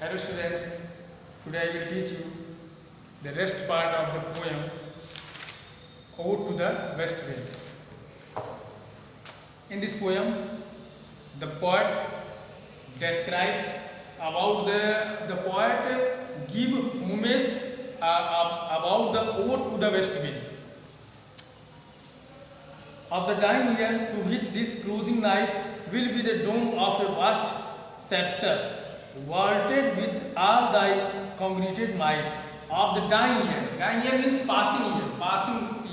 Hello students, today I will teach you the rest part of the poem Ode to the West Wind. In this poem, the poet describes about the poet give homage about the ode to the West Wind. Of the dying year to which this closing night will be the dome of a vast sceptre, vaulted with all thy congregated might. Of the dying year means passing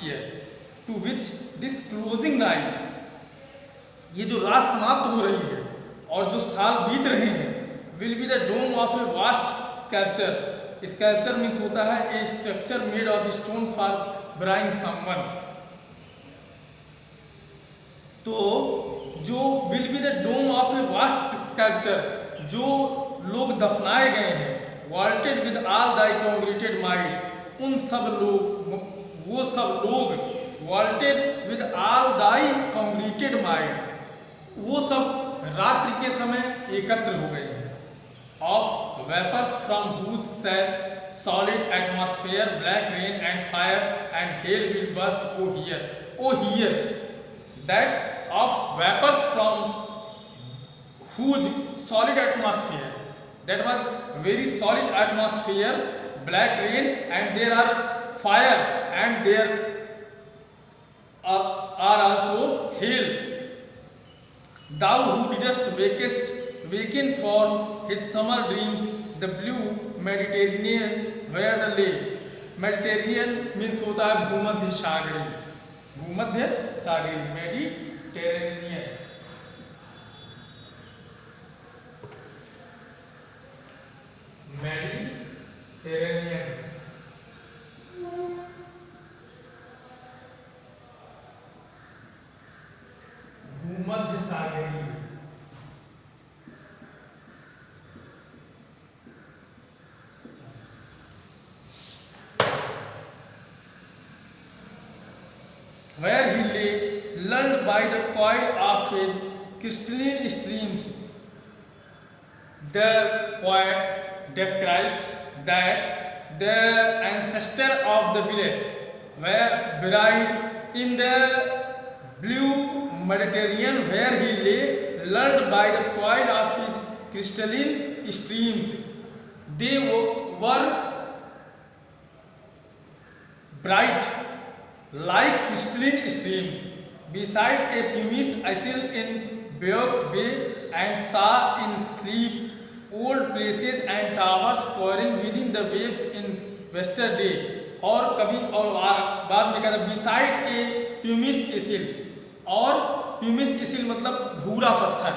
year, to which this closing night, ये जो रात समाप्त हो रही है और जो साल बीत रहे हैं, will be the dome of a vast sculpture. Sculpture means होता है a structure made of stone for burying someone. तो जो will be the dome of a vast sculpture, जो लोग दफनाए गए हैं, vaulted with all thy congregated might, उन सब लोग, वो सब लोग vaulted with all thy congregated might, वो सब रात्रि के समय एकत्र हो गए हैं. Of vapours from whose cell solid atmosphere black rain and fire and hail will burst oh hear that of vapors from whose solid atmosphere, that was very solid atmosphere, black rain, and there are fire, and there are also hail. Thou who didst waken for his summer dreams the blue Mediterranean where the lay. Mediterranean means होता है भूमध्य सागरी, भूमध्य सागरी, Mediterranean. Mediterranean भूमध्य सागरी. Where he lay, lulled by the coil of his crystalline streams. The poet describes that the ancestor of the village were buried in the blue Mediterranean, where he lay, lulled by the coil of his crystalline streams. They were bright like crystalline streams beside a pumice isle in Bayeux Bay, and saw in sleep old places and towers cowering within the waves in yesterday. और कभी और बाद में कहता beside a pumice isle, और pumice isle मतलब भूरा पत्थर,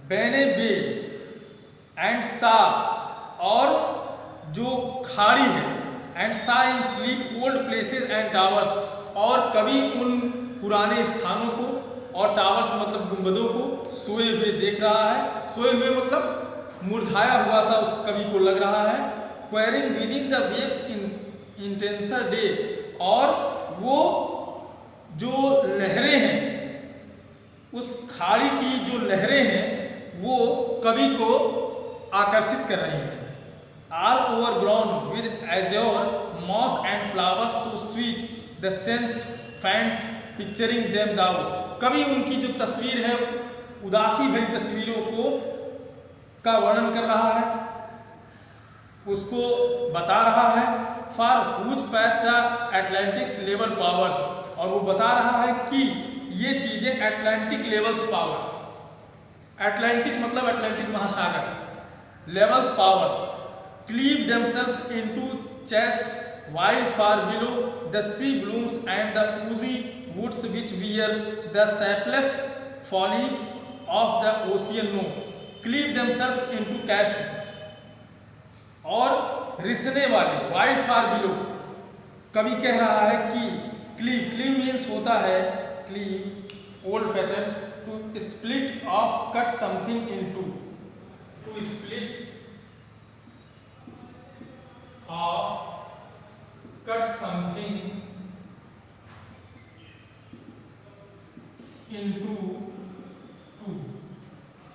बेने बे एंड सा, और जो खाड़ी है, एंड सा in sleep old places and towers, और कभी उन पुराने स्थानों को और टावर्स मतलब गुंबदों को सोए हुए देख रहा है. सोए हुए मतलब मुरझाया हुआ सा उस कवि को लग रहा है. Quivering within the waves in intenser day, और वो जो लहरें हैं, उस खाड़ी की जो लहरें हैं, वो कवि को आकर्षित कर रही हैं. All overgrown with azure, moss and flowers so sweet, the sense fans picturing them thou. कवि उनकी जो तस्वीर है, उदासी भरी तस्वीरों को का वर्णन कर रहा है, उसको बता रहा है. For whose path the Atlantic's level powers, और वो बता रहा है कि ये चीजें एटलांटिक लेवल्स पावर, एटलांटिक मतलब अटलांटिक महासागर, level powers cleave themselves into chests while far below the sea blooms and the oozy woods which bear the shapeless foliage of the ocean know. Cleave themselves into casps, और रिसने वाले while far below, कवि कह रहा है कि cleave means होता है cleave old fashion, to split off, cut something into, to split of, cut something into two,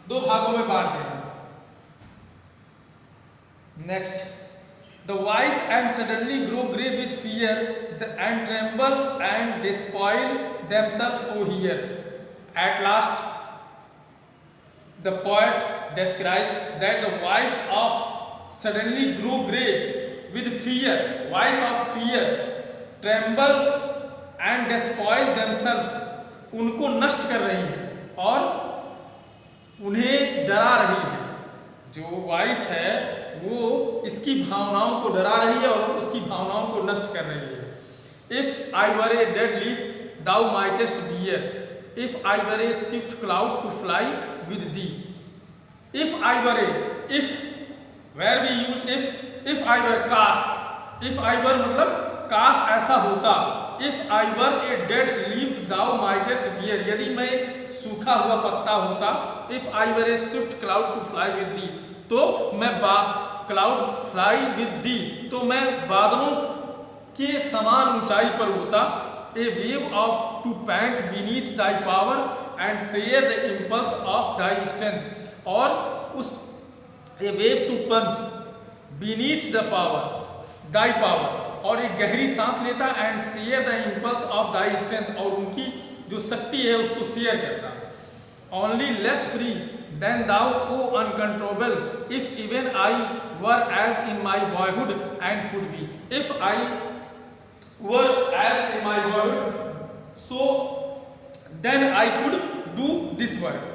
दो भागों में बांट देना. Next, the wise and suddenly grow grey with fear, and tremble and despoil themselves, O hear. At last, the poet describes that the wise of suddenly grow grey with fear, wise of fear, tremble and despoil themselves, उनको नष्ट कर रही है और उन्हें डरा रही है। जो वाइस है वो इसकी भावनाओं को डरा रही है और उसकी भावनाओं को नष्ट कर रही है। If I were a dead leaf thou mightest bear, if I were a swift cloud to fly with thee. If I were a, if were we use if I were काश, इफ आई वर मतलब काश ऐसा होता। If I were a dead leaf thou mightest bear, यदि मैं सूखा हुआ पत्ता होता। If I were a swift cloud to fly with thee, तो मैं क्लाउड फ्लाई विद दी, तो मैं बादलों के समान ऊंचाई पर उड़ता। A wave of to pant beneath thy power and share the impulse of thy strength, और उस a wave to pant beneath the power thy power, और एक गहरी सांस लेता and share the impulse of thy strength, और उनकी जो शक्ति है उसको शेयर करता। Only less free than thou oh uncontrollable, if even I were as in my boyhood and could be. If I were as in my boyhood, so then I could do this work.